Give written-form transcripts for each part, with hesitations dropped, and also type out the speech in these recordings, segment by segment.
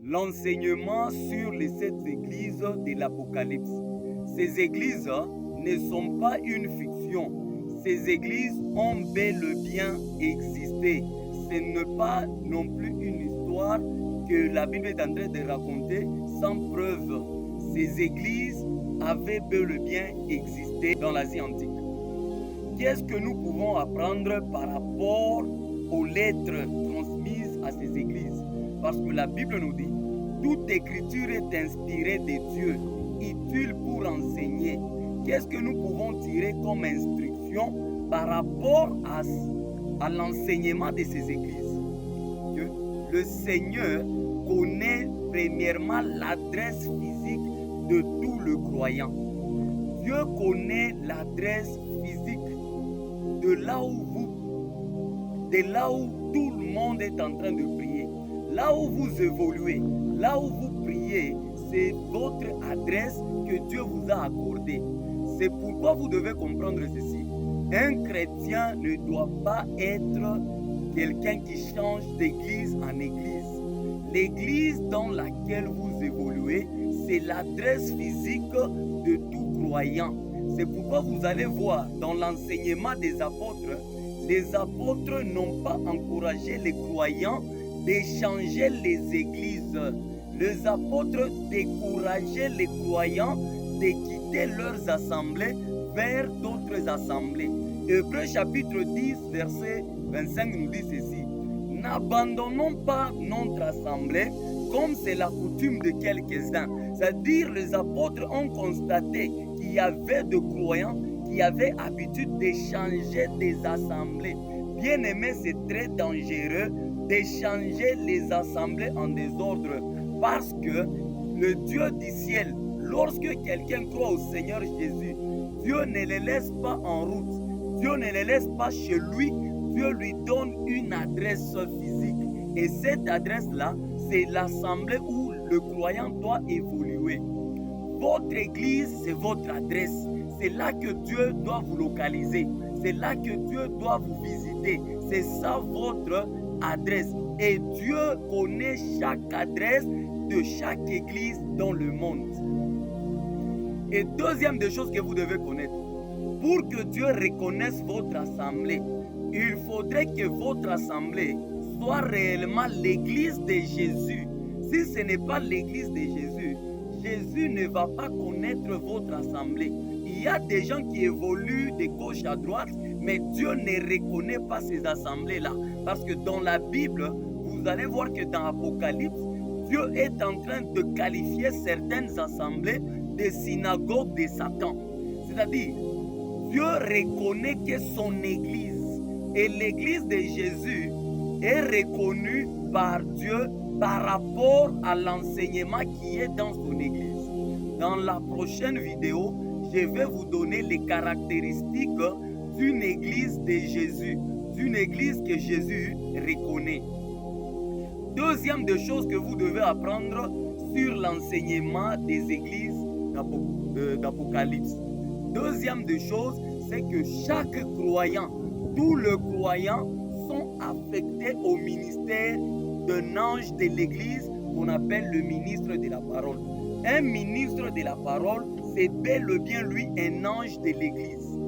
l'enseignement sur les 7 églises de l'Apocalypse. Ces églises ne sont pas une fiction. Ces églises ont bel et bien existé. Ce n'est pas non plus une histoire que la Bible est en train de raconter sans preuve. Ces églises avaient bel et bien existé dans l'Asie antique. Qu'est-ce que nous pouvons apprendre par rapport aux lettres transmises à ces églises? Parce que la Bible nous dit, toute écriture est inspirée de Dieu, utile pour enseigner. Qu'est-ce que nous pouvons tirer comme instruction par rapport à l'enseignement de ces églises? Que le Seigneur connaît premièrement l'adresse physique de tout le croyant. Dieu connaît l'adresse physique de là où tout le monde est en train de prier, là où vous évoluez, là où vous priez, c'est votre adresse que Dieu vous a accordée. C'est pourquoi vous devez comprendre ceci. Un chrétien ne doit pas être quelqu'un qui change d'église en église. L'église dans laquelle vous évoluez, c'est l'adresse physique de tout croyant. C'est pourquoi vous allez voir dans l'enseignement des apôtres, les apôtres n'ont pas encouragé les croyants d'échanger les églises. Les apôtres décourageaient les croyants de quitter leurs assemblées vers d'autres assemblées. Hébreux chapitre 10, verset 25 nous dit ceci. N'abandonnons pas notre assemblée comme c'est la coutume de quelques-uns. C'est-à-dire les apôtres ont constaté qu'il y avait de croyants qui avaient habitude d'échanger des assemblées. Bien aimé, c'est très dangereux d'échanger les assemblées en désordre parce que le Dieu du ciel, lorsque quelqu'un croit au Seigneur Jésus, Dieu ne les laisse pas en route, Dieu ne les laisse pas chez lui, Dieu lui donne une adresse physique. Et cette adresse-là, c'est l'assemblée où le croyant doit évoluer. Votre église, c'est votre adresse. C'est là que Dieu doit vous localiser. C'est là que Dieu doit vous visiter. C'est ça votre adresse. Et Dieu connaît chaque adresse de chaque église dans le monde. Et deuxième des choses que vous devez connaître, pour que Dieu reconnaisse votre assemblée, il faudrait que votre assemblée soit réellement l'église de Jésus. Si ce n'est pas l'église de Jésus, Jésus ne va pas connaître votre assemblée. Il y a des gens qui évoluent de gauche à droite, mais Dieu ne reconnaît pas ces assemblées-là. Parce que dans la Bible, vous allez voir que dans Apocalypse, Dieu est en train de qualifier certaines assemblées de synagogues de Satan. C'est-à-dire, Dieu reconnaît que son église et l'église de Jésus est reconnue par Dieu par rapport à l'enseignement qui est dans son église. Dans la prochaine vidéo, je vais vous donner les caractéristiques d'une église de Jésus, d'une église que Jésus reconnaît. Deuxième des choses que vous devez apprendre sur l'enseignement des églises d'Apocalypse. Deuxième des choses, c'est que chaque croyant, tous les croyants sont affectés au ministère d'un ange de l'église qu'on appelle le ministre de la parole. Un ministre de la parole, c'est bel et bien lui un ange de l'église.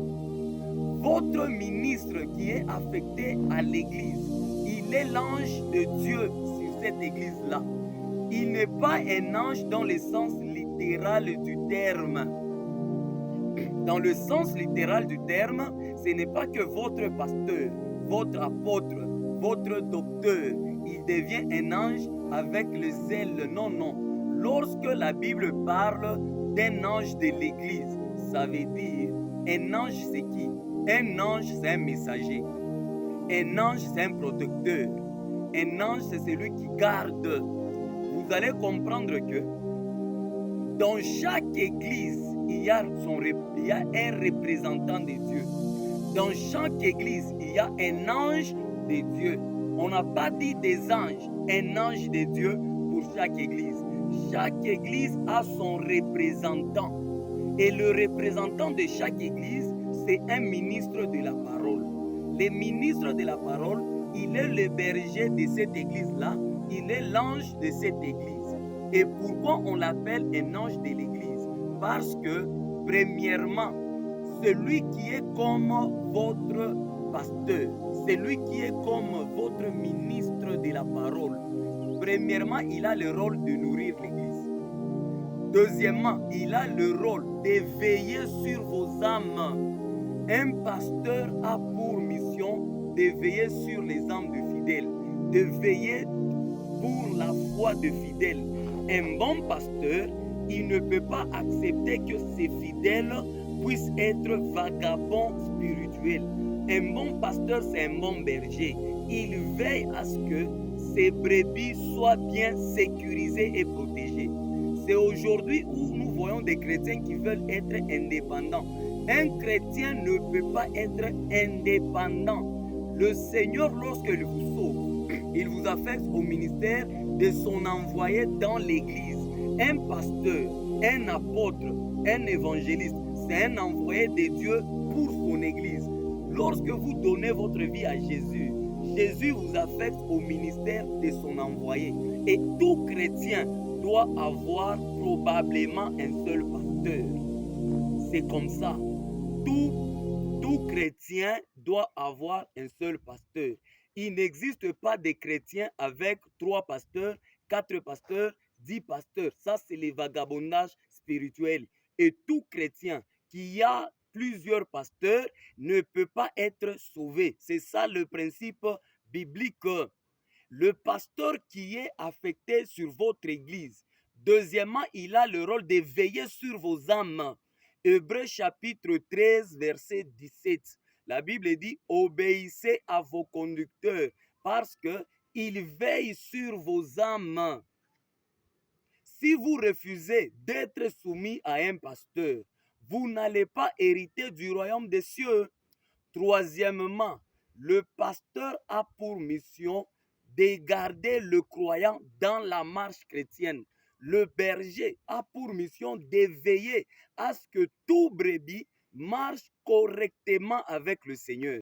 Votre ministre qui est affecté à l'église, il est l'ange de Dieu sur cette église-là. Il n'est pas un ange dans le sens littéral du terme. Dans le sens littéral du terme, ce n'est pas que votre pasteur, votre apôtre, votre docteur, il devient un ange avec le zèle. Non, non. Lorsque la Bible parle d'un ange de l'église, ça veut dire, un ange c'est qui? Un ange c'est un messager. Un ange c'est un protecteur. Un ange c'est celui qui garde. Vous allez comprendre que dans chaque église, il y a un représentant de Dieu. Dans chaque église, il y a un ange de Dieu. On n'a pas dit des anges, un ange de Dieu pour chaque église. Chaque église a son représentant. Et le représentant de chaque église, c'est un ministre de la parole. Le ministre de la parole, il est le berger de cette église-là il est l'ange de cette église. Et pourquoi on l'appelle un ange de l'église? Parce que, premièrement, celui qui est comme votre pasteur, celui qui est comme votre ministre de la parole, premièrement, il a le rôle de nourrir l'église. Deuxièmement, il a le rôle de veiller sur vos âmes. Un pasteur a pour mission de veiller sur les âmes de fidèles, de veiller pour la foi de fidèles. Un bon pasteur, il ne peut pas accepter que ses fidèles puissent être vagabonds spirituels. Un bon pasteur, c'est un bon berger. Il veille à ce que ses brebis soient bien sécurisées et protégées. C'est aujourd'hui où nous voyons des chrétiens qui veulent être indépendants. Un chrétien ne peut pas être indépendant. Le Seigneur, lorsqu'il vous sauve, il vous affecte au ministère de son envoyé dans l'église. Un pasteur, un apôtre, un évangéliste, c'est un envoyé de Dieu pour son église. Lorsque vous donnez votre vie à Jésus, Jésus vous affecte au ministère de son envoyé. Et tout chrétien doit avoir probablement un seul pasteur. C'est comme ça. Tout chrétien doit avoir un seul pasteur. Il n'existe pas de chrétiens avec 3 pasteurs, 4 pasteurs, 10 pasteurs. Ça, c'est les vagabondages spirituels. Et tout chrétien qui a plusieurs pasteurs ne peut pas être sauvé. C'est ça le principe biblique. Le pasteur qui est affecté sur votre église, deuxièmement, il a le rôle de veiller sur vos âmes. Hébreux chapitre 13, verset 17. La Bible dit, obéissez à vos conducteurs parce qu'ils veillent sur vos âmes. Si vous refusez d'être soumis à un pasteur, vous n'allez pas hériter du royaume des cieux. Troisièmement, le pasteur a pour mission de garder le croyant dans la marche chrétienne. Le berger a pour mission de veiller à ce que tout brebis marche correctement avec le Seigneur.